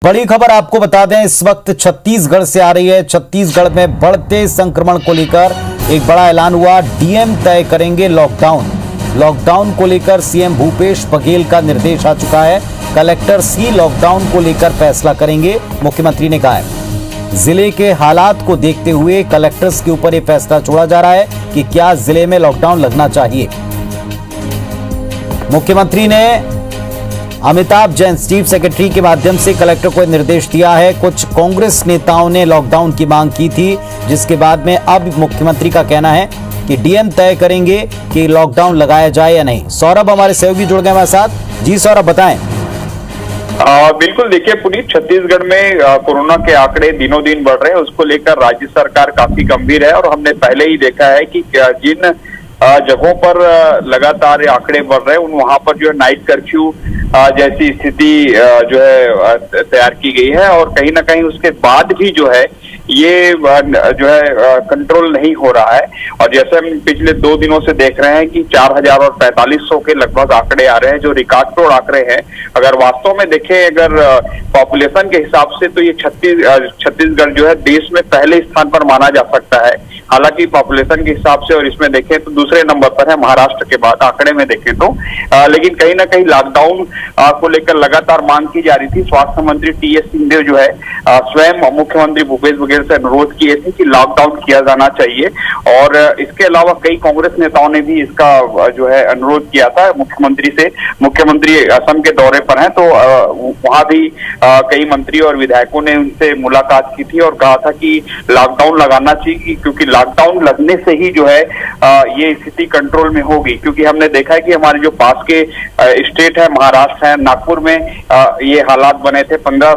बड़ी खबर आपको बता दें, इस वक्त छत्तीसगढ़ से आ रही है। छत्तीसगढ़ में बढ़ते संक्रमण को लेकर एक बड़ा ऐलान हुआ। डीएम तय करेंगे लॉकडाउन। लॉकडाउन को लेकर सीएम भूपेश बघेल का निर्देश आ चुका है। कलेक्टर्स ही लॉकडाउन को लेकर फैसला करेंगे, मुख्यमंत्री ने कहा है। जिले के हालात को देखते हुए कलेक्टर्स के ऊपर यह फैसला छोड़ा जा रहा है कि क्या जिले में लॉकडाउन लगना चाहिए। मुख्यमंत्री ने अमिताभ जैन चीफ सेक्रेटरी के माध्यम से कलेक्टर को निर्देश दिया है। कुछ कांग्रेस नेताओं ने लॉकडाउन की मांग की थी, जिसके बाद में अब मुख्यमंत्री का कहना है कि डीएम तय करेंगे कि लॉकडाउन लगाया जाए या नहीं। सौरभ हमारे सहयोगी जुड़ गए हमारे साथ। जी सौरभ, बताएं। बिल्कुल, देखिए पुनीत, छत्तीसगढ़ में कोरोना के आंकड़े दिनों दिन बढ़ रहे हैं। उसको लेकर राज्य सरकार काफी गंभीर है और हमने पहले ही देखा है कि जिन जगहों पर लगातार आंकड़े बढ़ रहे हैं वहां पर जो है नाइट कर्फ्यू जैसी स्थिति जो है तैयार की गई है और कहीं ना कहीं उसके बाद भी जो है ये जो है कंट्रोल नहीं हो रहा है। और जैसे हम पिछले 2 दिनों से देख रहे हैं कि 4000 और 4500 के लगभग आंकड़े आ रहे हैं, जो रिकॉर्ड तोड़ आंकड़े हैं। अगर वास्तव में देखें, अगर पॉपुलेशन के हिसाब से तो ये छत्तीसगढ़ जो है देश में पहले स्थान पर माना जा सकता है। हालांकि पॉपुलेशन के हिसाब से और इसमें देखें तो दूसरे नंबर पर है महाराष्ट्र के बाद, आंकड़े में देखें तो। लेकिन कहीं ना कहीं लॉकडाउन को लेकर लगातार मांग की जा रही थी। स्वास्थ्य मंत्री टीएस सिंहदेव जो है स्वयं मुख्यमंत्री भूपेश बघेल से अनुरोध किए थे कि लॉकडाउन किया जाना चाहिए। और इसके अलावा कई कांग्रेस नेताओं ने भी इसका जो है अनुरोध किया था मुख्यमंत्री से। मुख्यमंत्री असम के दौरे पर हैं, तो वहां भी कई मंत्री और विधायकों ने उनसे मुलाकात की थी और कहा था कि लॉकडाउन लगाना चाहिए, क्योंकि लॉकडाउन लगने से ही जो है ये स्थिति कंट्रोल में होगी। क्योंकि हमने देखा है कि हमारे जो पास के स्टेट है, महाराष्ट्र है, नागपुर में ये हालात बने थे। 15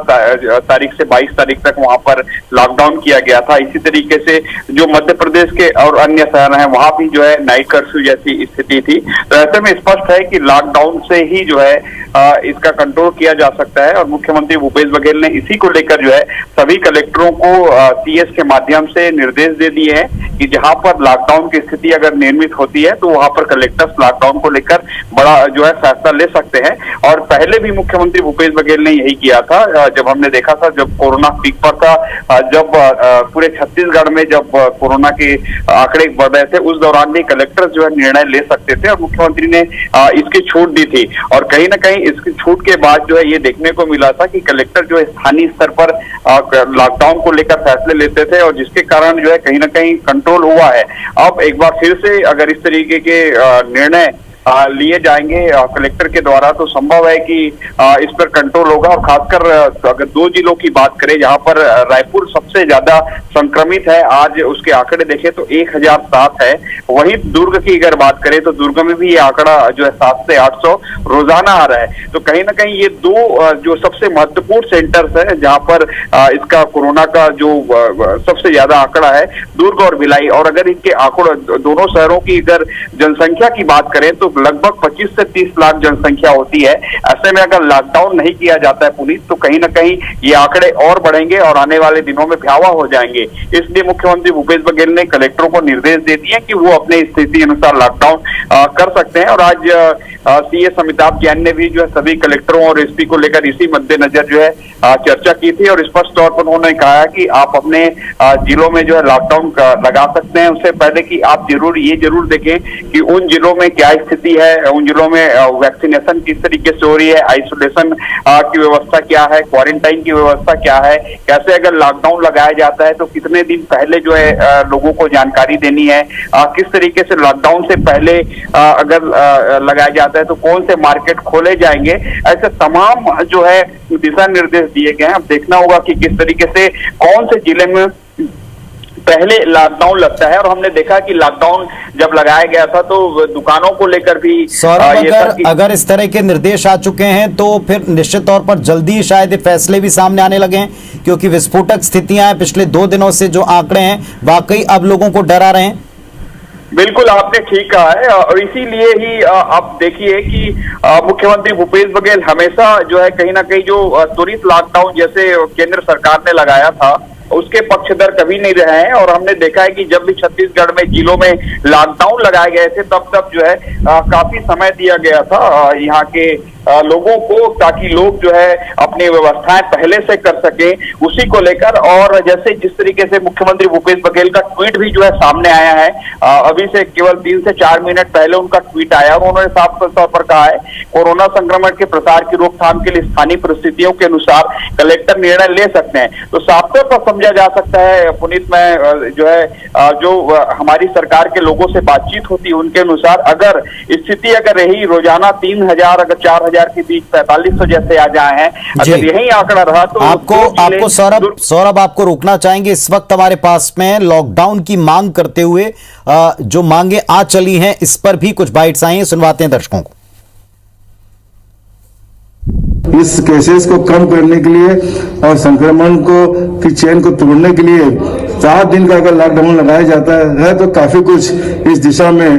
तारीख से 22 तारीख तक वहां पर लॉकडाउन किया गया था। इसी तरीके से जो मध्य प्रदेश के और अन्य शहर हैं वहां भी जो है नाइट कर्फ्यू जैसी स्थिति थी। तो ऐसे में स्पष्ट है कि लॉकडाउन से ही जो है इसका कंट्रोल किया जा सकता है। और मुख्यमंत्री भूपेश बघेल ने इसी को लेकर जो है सभी कलेक्टरों को सीएस के माध्यम से निर्देश दे दिए हैं कि जहां पर लॉकडाउन की स्थिति अगर निर्मित होती है तो वहां पर कलेक्टर्स लॉकडाउन को लेकर बड़ा जो है फैसला ले सकते हैं। और पहले भी मुख्यमंत्री भूपेश बघेल ने यही किया था। जब हमने देखा था, जब कोरोना पीक पर था, जब पूरे छत्तीसगढ़ में जब कोरोना के आंकड़े बढ़ रहे थे, उस दौरान भी कलेक्टर जो है निर्णय ले सकते थे और मुख्यमंत्री ने इसकी छूट दी थी। और कहीं ना कहीं इसकी छूट के बाद जो है ये देखने को मिला था कि कलेक्टर जो है स्थानीय स्तर पर लॉकडाउन को लेकर फैसले लेते थे और जिसके कारण जो है कहीं ना कहीं कंट्रोल हुआ है। अब एक बार फिर से अगर इस तरीके के निर्णय लिए जाएंगे कलेक्टर के द्वारा तो संभव है कि इस पर कंट्रोल होगा। और खासकर अगर 2 जिलों की बात करें जहां पर रायपुर सबसे ज्यादा संक्रमित है, आज उसके आंकड़े देखें तो 1007 है। वहीं दुर्ग की अगर बात करें तो दुर्ग में भी ये आंकड़ा जो है 700 से 800 रोजाना आ रहा है। तो कहीं ना कहीं ये 2 जो सबसे महत्वपूर्ण सेंटर्स है जहां पर इसका कोरोना का जो सबसे ज्यादा आंकड़ा है, दुर्ग और भिलाई। और अगर इनके आंकड़ों दोनों शहरों की अगर जनसंख्या की बात करें तो लगभग 25 से 30 लाख जनसंख्या होती है। ऐसे में अगर लॉकडाउन नहीं किया जाता है पुलिस, तो कहीं ना कहीं ये आंकड़े और बढ़ेंगे और आने वाले दिनों में भयावह हो जाएंगे। इसलिए मुख्यमंत्री भूपेश बघेल ने कलेक्टरों को निर्देश दे दिए कि वो अपने स्थिति अनुसार लॉकडाउन कर सकते हैं। और आज सीएस अमिताभ जैन ने भी जो है सभी कलेक्टरों और एसपी को लेकर इसी मद्देनजर जो है चर्चा की थी और स्पष्ट तौर पर उन्होंने कहा कि आप अपने जिलों में जो है लॉकडाउन लगा सकते हैं। उससे पहले कि आप ये जरूर देखें कि उन जिलों में क्या स्थिति है, उन जिलों में वैक्सीनेशन किस तरीके से हो रही है, आइसोलेशन की व्यवस्था क्या है, क्वारंटाइन की व्यवस्था क्या है, कैसे अगर लॉकडाउन लगाया जाता है तो कितने दिन पहले जो है लोगों को जानकारी देनी है, किस तरीके से लॉकडाउन से पहले अगर लगाया जाता है तो कौन से मार्केट खोले जाएंगे। ऐसे तमाम जो है दिशा निर्देश दिए गए हैं। अब देखना होगा कि किस तरीके से कौन से जिले में पहले लॉकडाउन लगता है। और हमने देखा कि लॉकडाउन जब लगाया गया था तो दुकानों को लेकर भी अगर इस तरह के निर्देश आ चुके हैं तो फिर निश्चित तौर पर जल्दी शायद फैसले भी सामने आने लगे हैं, क्योंकि विस्फोटक स्थितियां हैं। पिछले 2 दिनों से जो आंकड़े हैं वाकई अब लोगों को डरा रहे हैं। बिल्कुल, आपने ठीक कहा है। और इसीलिए ही आप देखिए कि मुख्यमंत्री भूपेश बघेल हमेशा जो है कहीं ना कहीं जो त्वरित लॉकडाउन जैसे केंद्र सरकार ने लगाया था उसके पक्षधर कभी नहीं रहे हैं। और हमने देखा है कि जब भी छत्तीसगढ़ में जिलों में लॉकडाउन लगाए गए थे तब जो है काफी समय दिया गया था यहाँ के लोगों को, ताकि लोग जो है अपनी व्यवस्थाएं पहले से कर सके, उसी को लेकर। और जैसे जिस तरीके से मुख्यमंत्री भूपेश बघेल का ट्वीट भी जो है सामने आया है, अभी से केवल 3 से 4 मिनट पहले उनका ट्वीट आया और उन्होंने साफ तौर पर कहा है कोरोना संक्रमण के प्रसार की रोकथाम के लिए स्थानीय परिस्थितियों के अनुसार कलेक्टर निर्णय ले सकते हैं। तो साफ तौर पर समझा जा सकता है पुनीत, में जो है जो हमारी सरकार के लोगों से बातचीत होती है उनके अनुसार अगर स्थिति अगर रही रोजाना 3000 अगर 4000 के बीच 4500 जैसे आ जाए हैं, अगर यही आंकड़ा रहा तो आपको सौरभ आपको रोकना चाहेंगे। इस वक्त हमारे पास में लॉकडाउन की मांग करते हुए जो मांगे आ चली हैं, इस पर भी कुछ बाइट्स आई हैं, सुनवाते हैं दर्शकों को। इस केसेस को कम करने के लिए और संक्रमण की चेन को तोड़ने के लिए 7 दिन का अगर लॉकडाउन लगाया जाता है तो काफी कुछ इस दिशा में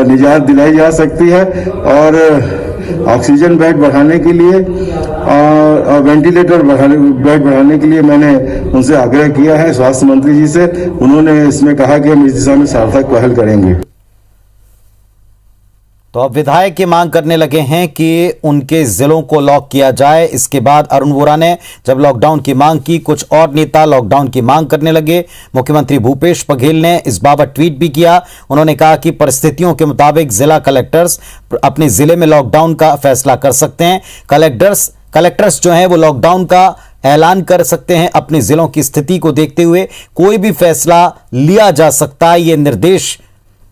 निजात दिलाई जा सकती है। और ऑक्सीजन बेड बढ़ाने के लिए और वेंटिलेटर बेड बढ़ाने के लिए मैंने उनसे आग्रह किया है स्वास्थ्य मंत्री जी से। उन्होंने इसमें कहा कि हम इस दिशा में सार्थक पहल करेंगे। तो अब विधायक ये मांग करने लगे हैं कि उनके जिलों को लॉक किया जाए। इसके बाद अरुण वोरा ने जब लॉकडाउन की मांग की, कुछ और नेता लॉकडाउन की मांग करने लगे। मुख्यमंत्री भूपेश बघेल ने इस बाबत ट्वीट भी किया। उन्होंने कहा कि परिस्थितियों के मुताबिक जिला कलेक्टर्स अपने जिले में लॉकडाउन का फैसला कर सकते हैं। कलेक्टर्स जो हैं वो लॉकडाउन का ऐलान कर सकते हैं। अपने जिलों की स्थिति को देखते हुए कोई भी फैसला लिया जा सकता है। ये निर्देश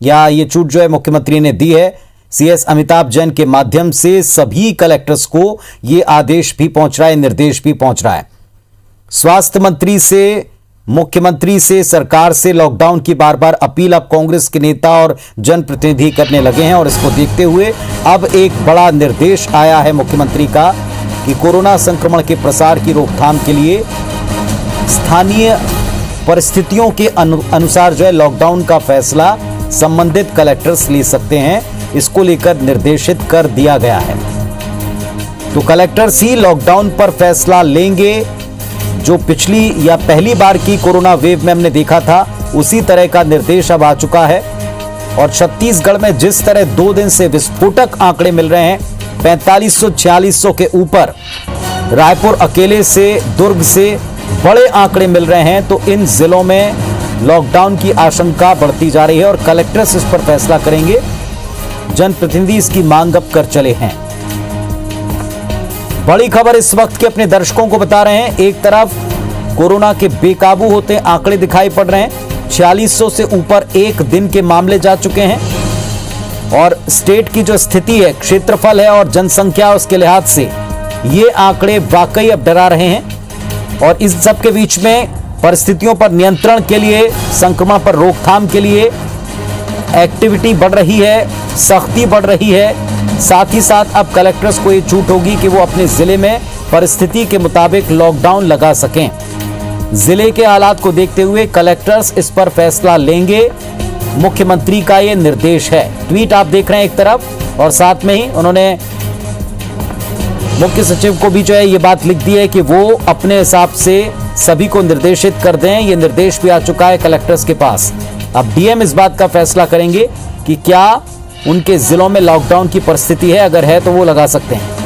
या ये छूट जो है मुख्यमंत्री ने दी है। सीएस अमिताभ जैन के माध्यम से सभी कलेक्टर्स को यह आदेश भी पहुंच रहा है, निर्देश भी पहुंच रहा है। स्वास्थ्य मंत्री से, मुख्यमंत्री से, सरकार से लॉकडाउन की बार बार अपील अब कांग्रेस के नेता और जनप्रतिनिधि करने लगे हैं। और इसको देखते हुए अब एक बड़ा निर्देश आया है मुख्यमंत्री का कि कोरोना संक्रमण के प्रसार की रोकथाम के लिए स्थानीय परिस्थितियों के अनुसार जो है लॉकडाउन का फैसला संबंधित कलेक्टर्स ले सकते हैं। इसको लेकर निर्देशित कर दिया गया है। तो कलेक्टर्स ही लॉकडाउन पर फैसला लेंगे। जो पिछली या पहली बार की कोरोना वेव में हमने देखा था उसी तरह का निर्देश अब आ चुका है। और छत्तीसगढ़ में जिस तरह 2 दिन से विस्फोटक आंकड़े मिल रहे हैं, 4500-4600 के ऊपर, रायपुर अकेले से, दुर्ग से बड़े आंकड़े मिल रहे हैं, तो इन जिलों में लॉकडाउन की आशंका बढ़ती जा रही है और कलेक्टर्स इस पर फैसला करेंगे। जनप्रतिनिधि इसकी मांग अब कर चले हैं। बड़ी खबर इस वक्त के अपने दर्शकों को बता रहे हैं। एक तरफ कोरोना के बेकाबू होते आंकड़े दिखाई पड़ रहे हैं, 4600 से ऊपर एक दिन के मामले जा चुके हैं। और स्टेट की जो स्थिति है, क्षेत्रफल है और जनसंख्या, उसके लिहाज से ये आंकड़े वाकई अब डरा रहे हैं। और इस सब के बीच में परिस्थितियों पर नियंत्रण के लिए, संक्रमण पर रोकथाम के लिए एक्टिविटी बढ़ रही है, सख्ती बढ़ रही है। साथ ही साथ अब कलेक्टर्स को ये छूट होगी कि वो अपने जिले में परिस्थिति के मुताबिक लॉकडाउन लगा सकें। जिले के हालात को देखते हुए कलेक्टर्स इस पर फैसला लेंगे। मुख्यमंत्री का ये निर्देश है। ट्वीट आप देख रहे हैं एक तरफ, और साथ में ही उन्होंने मुख्य सचिव को भी जो है ये बात लिख दी है कि वो अपने हिसाब से सभी को निर्देशित कर दें। ये निर्देश भी आ चुका है कलेक्टर्स के पास। अब डीएम इस बात का फैसला करेंगे कि क्या उनके जिलों में लॉकडाउन की परिस्थिति है, अगर है तो वो लगा सकते हैं।